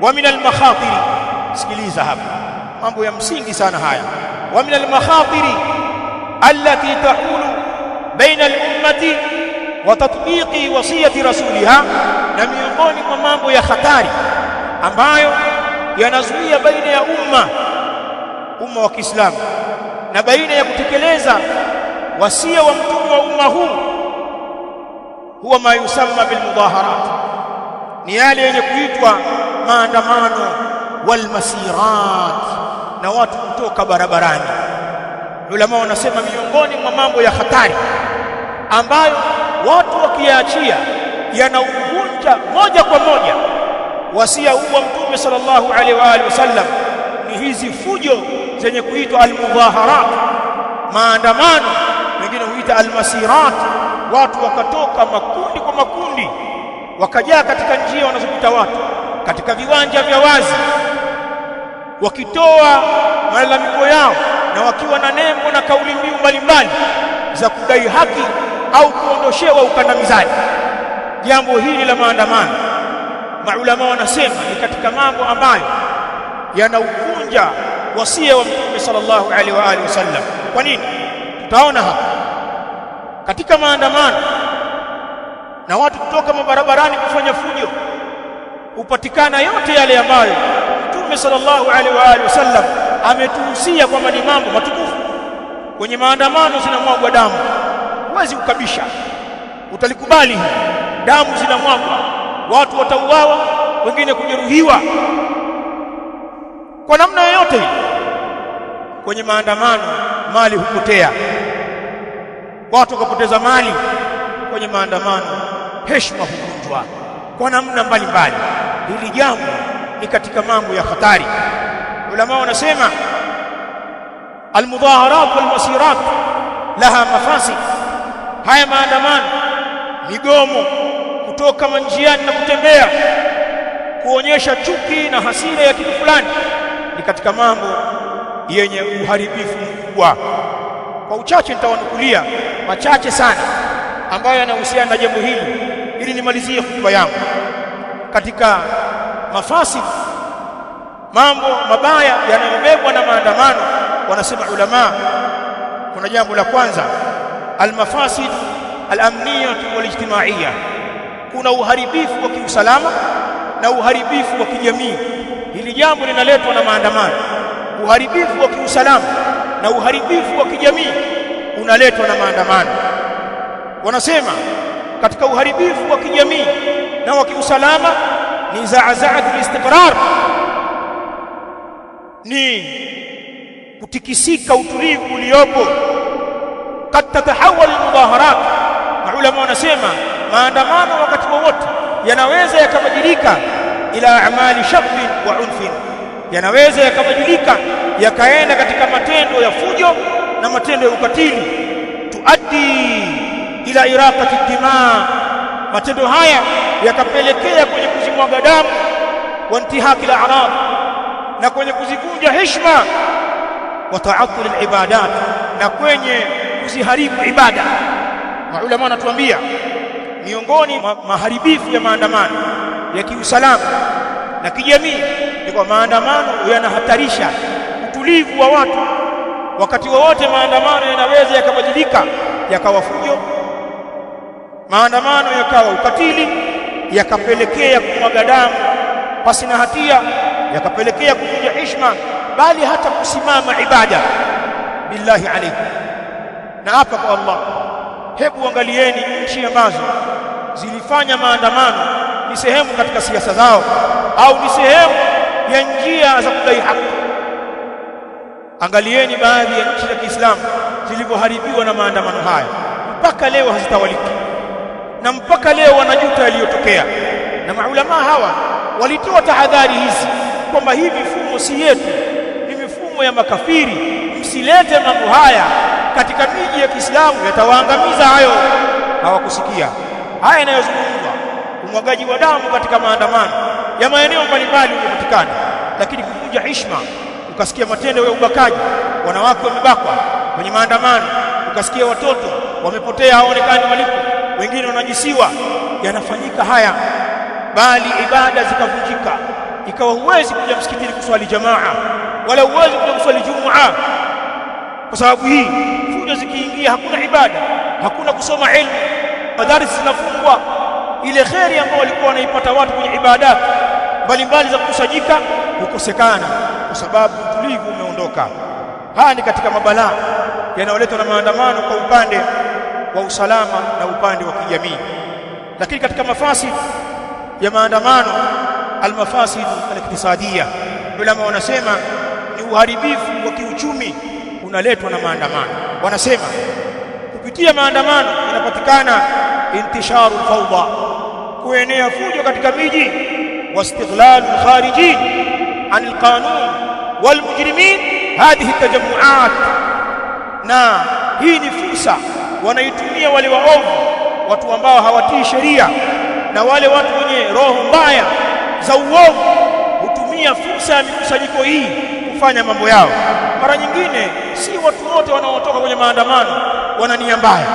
wa min al-makhatiri, sikiliza hapa mambo ya msingi sana haya, wa min al-makhatiri allati tahulu baina al-ummati wa tatbiqi wasiyati rasuliha, na miongoni mwa mambo ya hatari ambayo yanazuia baina ya umma wa Kiislamu na baina ya kutekeleza wasia wa mtume wa umma huu, huwa ma yusamma bil mudaharat, ni yale yenye kuitwa maandamano wal masirat, na watu kutoka barabarani. Ulama wanasema miongoni mwa mambo ya hatari ambayo watu wakiyaachia yanauvunja moja kwa moja wasia huu wa mtume sallallahu alaihi wa alihi wasallam ni hizi fujo zenye kuitwa al-mudaharat, maandamano, wengine huita al-masirat. Watu wakatoka makundi kwa makundi wakajaa katika njia wanazopita watu, katika viwanja vya wazi, wakitoa malalamiko yao na wakiwa na nembo na kauli mbiu mbalimbali za kudai haki au kuondoshewa ukandamizaji. Jambo hili la maandamano, maulama wanasema ni katika mambo ambayo yanauvunja wasia wa mtume sallallahu alaihi wa alihi wasallam. Kwa nini? Tutaona hapa katika maandamano na watu kutoka mabarabarani kufanya fujo, upatikana yote yale ambayo mtume sallallahu alaihi wa alihi wasallam ametuhusia kwamba ni mambo matukufu. Kwenye maandamano zinamwagwa damu, huwezi ukabisha, utalikubali. Damu zinamwagwa, watu watauawa, wengine kujeruhiwa kwa namna yoyote. Kwenye maandamano mali hupotea, watu wakapoteza mali kwenye maandamano, heshima huvunjwa kwa namna mbalimbali. Hili jambo ni katika mambo ya hatari. Ulama wanasema almudaharat wal masirat laha mafasid, haya maandamano, migomo, kutoka manjiani na kutembea kuonyesha chuki na hasira ya kitu fulani, ni katika mambo yenye uharibifu mkubwa. Kwa uchache nitawanukulia machache sana ambayo yanahusiana na jambo hili ili nimalizie hotuba yangu. Katika mafasid, mambo mabaya yanayobebwa na maandamano, wanasema ulama, kuna jambo la kwanza, almafasid alamniyah walijtimaiyah, kuna uharibifu wa kiusalama na uharibifu wa kijamii. Hili jambo linaletwa na maandamano. Uharibifu wa kiusalama na uharibifu wa kijamii unaletwa na maandamano. Wanasema katika uharibifu wa kijamii na wa kiusalama ni za'za'at al-istiqrar, ni kutikisika utulivu uliopo. Kad tatahawal al-mudaharat, maulama wanasema maandamano wakati wowote yanaweza yakabadilika ila a'mali shabbi wa unfin, yanaweza yakabadilika yakaenda katika matendo ya fujo na matendo ya ukatili, tuaddi ila iraqati dima, matendo haya yakapelekea kwenye kuzimwaga damu, wa intihaki al-a'rad, na kwenye kuzivunja heshima, wa ta'attul al-ibadat, na kwenye kuziharibu ibada. Maulama wanatuambia miongoni mwa maharibifu ya maandamano ya kiusalama na kijamii ni kwa maandamano yanahatarisha utulivu wa watu. Wakati wowote maandamano yanaweza yakabadilika yakawa fujo, maandamano yakawa ukatili, yakapelekea kumwaga damu pasi na hatia, yakapelekea kuvunja heshima, bali hata kusimama ibada. Billahi alaykum, na hapa kwa Allah, hebu angalieni nchi ambazo zilifanya maandamano ni sehemu katika siasa zao au ni sehemu ya njia za kudai haki. Angalieni baadhi ya nchi za Kiislamu zilivyoharibiwa na maandamano haya, mpaka leo hazitawaliki na mpaka leo wanajuta yaliyotokea. Na maulama hawa walitoa tahadhari hizi kwamba hii mifumo si yetu, ni mifumo ya makafiri, msilete mambo haya katika miji ya Kiislamu, yatawaangamiza hayo. Hawakusikia haya yanayozungumzwa, umwagaji wa damu katika maandamano ya maeneo mbalimbali umepatikana, lakini kuvunja heshima, ukasikia matendo ya ubakaji, wanawake wamebakwa kwenye maandamano, ukasikia watoto wamepotea hawaonekani walipo, wengine wanajisiwa, yanafanyika haya, bali ibada zikavunjika, ikawa huwezi kuja msikitini kuswali jamaa wala huwezi kuja kuswali Jumaa. Kwa sababu hii fujo zikiingia, hakuna ibada, hakuna kusoma ilmu, madarasa zinafungwa, ile kheri ambayo walikuwa wanaipata watu kwenye ibada mbalimbali za kukusanyika hukosekana, kwa sababu utulivu umeondoka. Haya ni katika mabalaa yanayoletwa na maandamano kwa upande wa usalama na upande wa kijamii. Lakini katika mafasid ya maandamano, almafasid aliktisadia, ulama wanasema ni uharibifu wa kiuchumi unaletwa na maandamano. Wanasema kupitia maandamano inapatikana intisharu fawda, kuenea fujo katika miji, wastighlalu kharijin an alqanun walmujrimin hadhihi tajammuat, na hii ni fursa wanaitumia wale waovu, watu ambao hawatii sheria, na wale watu wenye roho mbaya za uovu hutumia fursa ya mikusanyiko hii kufanya mambo yao. Mara nyingine si watu wote wanaotoka kwenye maandamano wana nia mbaya,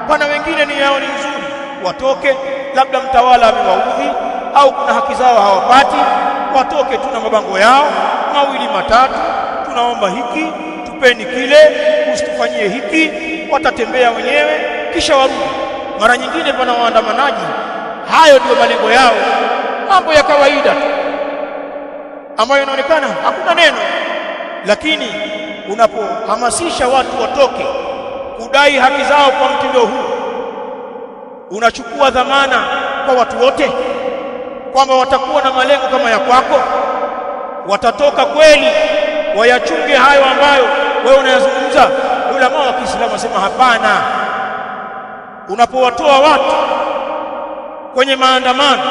pana wengine nia yao ni nzuri, watoke, labda mtawala amewaudhi au kuna haki zao hawapati, watoke tu na mabango yao mawili matatu, tunaomba hiki, tupeni kile, usitufanyie hiki, watatembea wenyewe kisha warudi. Mara nyingine pana waandamanaji, hayo ndio malengo yao, mambo ya kawaida tu ambayo inaonekana hakuna neno, lakini unapohamasisha watu watoke kudai haki zao kwa mtindo huu, unachukua dhamana kwa watu wote kwamba watakuwa na malengo kama ya kwako, watatoka kweli wayachunge hayo ambayo wewe unayazungumza. Ulama wa Kiislamu wasema hapana. Unapowatoa watu kwenye maandamano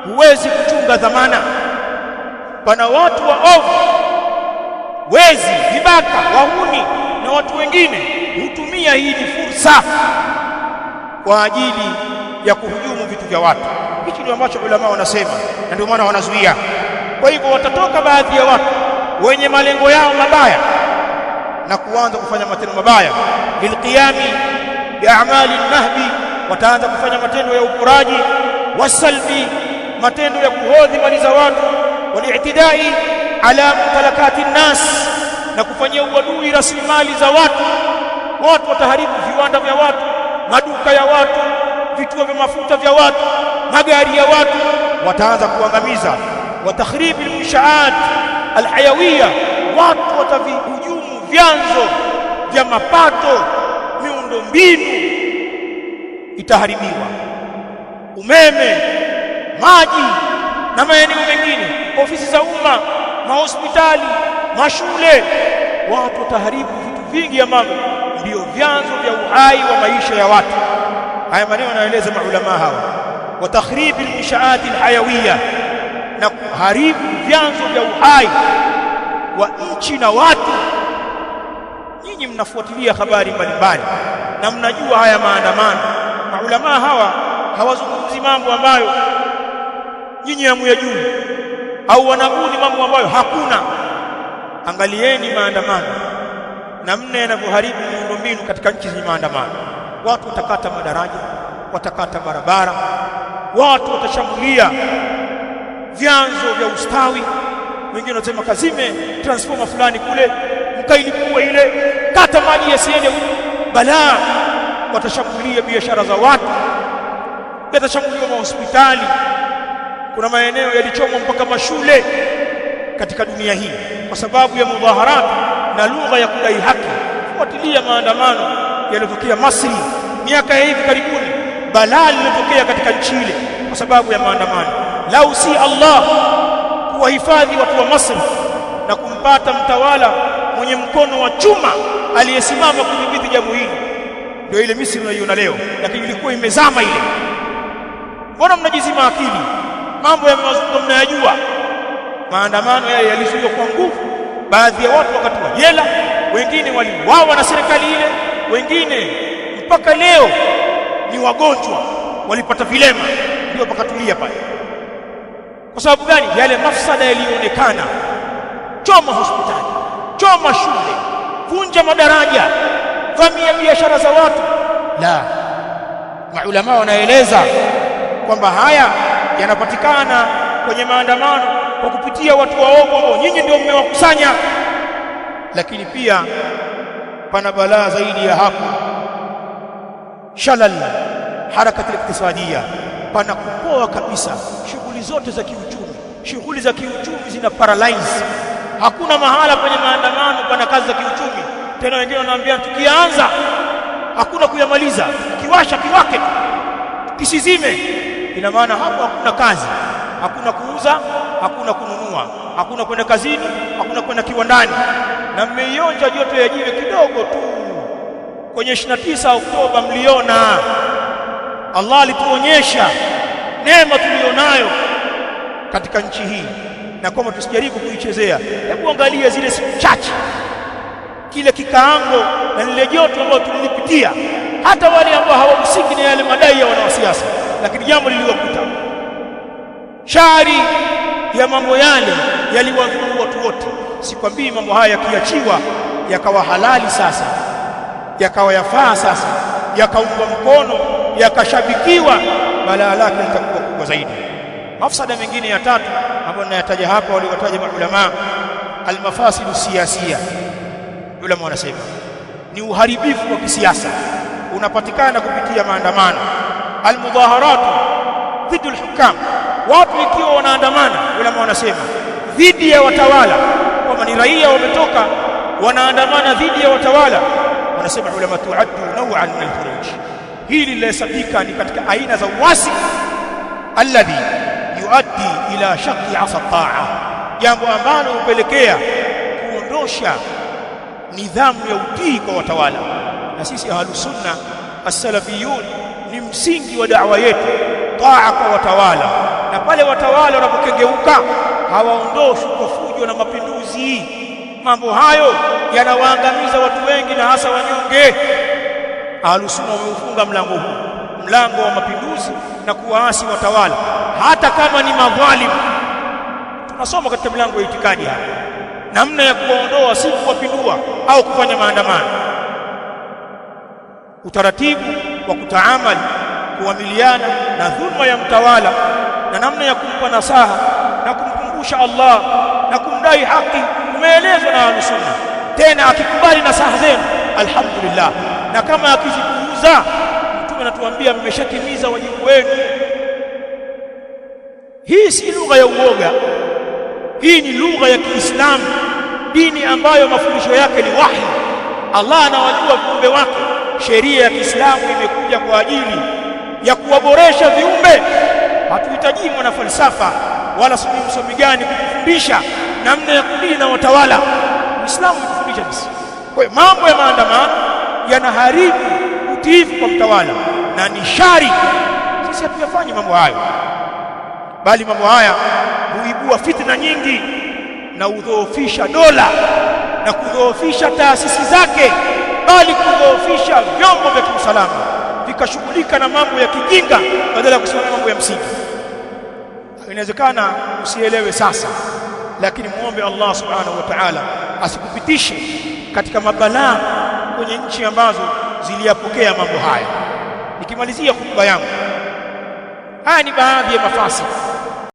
huwezi kuchunga dhamana. Pana watu waovu, wezi, vibaka, wahuni na watu wengine hutumia hii ni fursa kwa ajili ya kuhujumu vitu vya watu. Hicho ndio ambacho ulama wanasema, na ndio maana wanazuia. Kwa hivyo watatoka baadhi ya watu wenye malengo yao mabaya na kuanza kufanya matendo mabaya, bilqiyami bi'amali nahbi, wataanza kufanya matendo ya uporaji, wasalbi, matendo ya kuhodhi mali za watu, wali'tidai ala mumtalakati nnas, na kufanyia uadui rasilimali za watu. Watu wataharibu viwanda vya watu, maduka ya watu, vituo vya mafuta vya watu, magari ya watu, wataanza kuangamiza. Watakhribi almunshaat alhayawiya, watu watavihujumu vyanzo vya mapato, miundo mbinu itaharibiwa, umeme, maji na maeneo mengine, ofisi za umma, mahospitali, mashule. Watu wataharibu vitu vingi ambavyo ndio vyanzo vya uhai wa maisha ya watu. Haya maneno yanaeleza maulama hawa, watakhribi almunshaat alhayawiya, na kuharibu vyanzo vya uhai wa nchi na watu. Nyinyi mnafuatilia habari mbalimbali na mnajua haya maandamano. Maulama hawa hawazungumzi mambo ambayo nyinyi hamuyajui, au wanabuni mambo ambayo hakuna. Angalieni maandamano namna yanavyoharibu miundombinu katika nchi zenye maandamano. Watu watakata madaraja, watakata barabara, watu watashambulia vyanzo vya ustawi. Wengine wanasema kazime transformer fulani kule, mkailipua ile, kata maji yasiende huko. Balaa. Watashambulia biashara za watu, yatashambuliwa mahospitali. Kuna maeneo yalichomwa mpaka mashule katika dunia hii kwa sababu ya mudhaharat na lugha ya kudai haki. Fuatilia maandamano yaliyotokea Misri miaka ya hivi karibuni, balaa lililotokea katika nchi ile kwa sababu ya maandamano. Lau si Allah kuwahifadhi watu wa Misri na kumpata mtawala mwenye mkono wa chuma aliyesimama kudhibiti jambo hili, ndio ile Misri unaiona leo, lakini ilikuwa imezama ile. Mbona mnajizima akili? Mambo ya mazungumzo mnayajua. Maandamano yale yalizuiwa kwa nguvu, baadhi ya watu wakati wa jela, wengine waliuawa na serikali ile, wengine mpaka leo ni wagonjwa, walipata vilema, ndio pakatulia pale. Kwa sababu gani? Yale mafsada yalionekana. Choma hospitali, choma shule, vunja madaraja, vamia biashara za watu. La, maulama wanaeleza kwamba haya yanapatikana kwenye maandamano kwa kupitia watu waovu ambao nyinyi ndio mmewakusanya. Lakini pia pana balaa zaidi ya hapo, shalal harakati al-iktisadiyya, pana kupoa kabisa shughuli zote za kiuchumi. Shughuli za kiuchumi zina paralyze, hakuna mahala kwenye maandamano pana kazi za kiuchumi tena. Wengine wanaambia tukianza hakuna kuyamaliza, kiwasha kiwake kisizime. Ina maana hapo hakuna kazi, hakuna kuuza, hakuna kununua, hakuna kwenda kazini, hakuna kwenda kiwandani. Na mmeionja joto ya jiwe kidogo tu kwenye 29 Oktoba. Mliona Allah alituonyesha neema tulionayo katika nchi hii, na kwamba tusijaribu kuichezea. Hebu angalia zile siku chache, kile kikaango na lile joto ambalo tulilipitia, hata wale ambao hawahusiki na yale madai ya wanasiasa, lakini jambo liliwakuta. Shari ya mambo yale yaliwadhuru watu wote. Sikwambii mambo haya yakiachiwa yakawa halali sasa, yakawa yafaa sasa, yakaungwa mkono, yakashabikiwa, balaa lake litakuwa kubwa zaidi. Mafsada mengine ya tatu ambayo ninayataja hapa, waliwataja maulama, almafasidu siyasiya. Ulama wanasema ni uharibifu wa kisiasa unapatikana kupitia maandamano. Almudhaharatu dhidi alhukam, watu ikiwa wanaandamana, ulama wanasema dhidi ya watawala, kama ni raia wametoka wanaandamana dhidi ya watawala, wanasema ulama tuaddu naw'an min alkhuruj. Hili linahesabika ni katika aina za uasi alladhi yuaddi ila shaqi asa taa, jambo ambalo hupelekea kuondosha nidhamu ya utii kwa watawala. Na sisi ahlus sunna as-salafiyun ni msingi wa da'wa yetu taa kwa watawala, na pale watawala wanapokengeuka hawaondoshwi kwa fujo na mapinduzi. Mambo hayo yanawaangamiza watu wengi na hasa wanyonge. Ahlus sunna wameufunga mlango huu, mlango wa mapinduzi na kuwaasi watawala, hata kama ni madhalimu. Tunasoma katika mlango wa itikadi hapa namna ya kuwaondoa, si kuwapindua au kufanya maandamano. Utaratibu wa kutaamali, kuamiliana na dhulma ya mtawala, na namna ya kumpa nasaha na kumkumbusha Allah na kumdai haki umeelezwa na Ahlus Sunna. Tena akikubali nasaha zenu alhamdulillah, na kama akizipuuza, Mtume anatuambia mmeshatimiza wajibu wenu. Hii si lugha ya uoga, hii ni lugha ya Kiislamu, dini ambayo mafundisho yake ni wahi. Allah anawajua viumbe wake. Sheria ya Kiislamu imekuja kwa ajili ya kuwaboresha viumbe. Hatuhitaji mwana falsafa wala msomi gani kufundisha namna ya kudili na watawala. Uislamu unafundisha basi. Kwa hiyo mambo ya maandamano yanaharibu utiifu kwa mtawala na ni shari. Sisi hatuyafanyi mambo hayo, bali mambo haya huibua fitna nyingi na udhoofisha dola na kudhoofisha taasisi zake, bali kudhoofisha vyombo vya kiusalama vikashughulika na mambo ya kijinga badala ya kusimamia mambo ya msingi. Inawezekana usielewe sasa, lakini muombe Allah subhanahu wa ta'ala asikupitishe katika mabalaa kwenye nchi ambazo ziliyapokea mambo haya. Nikimalizia hotuba yangu, haya ni baadhi ya mafasi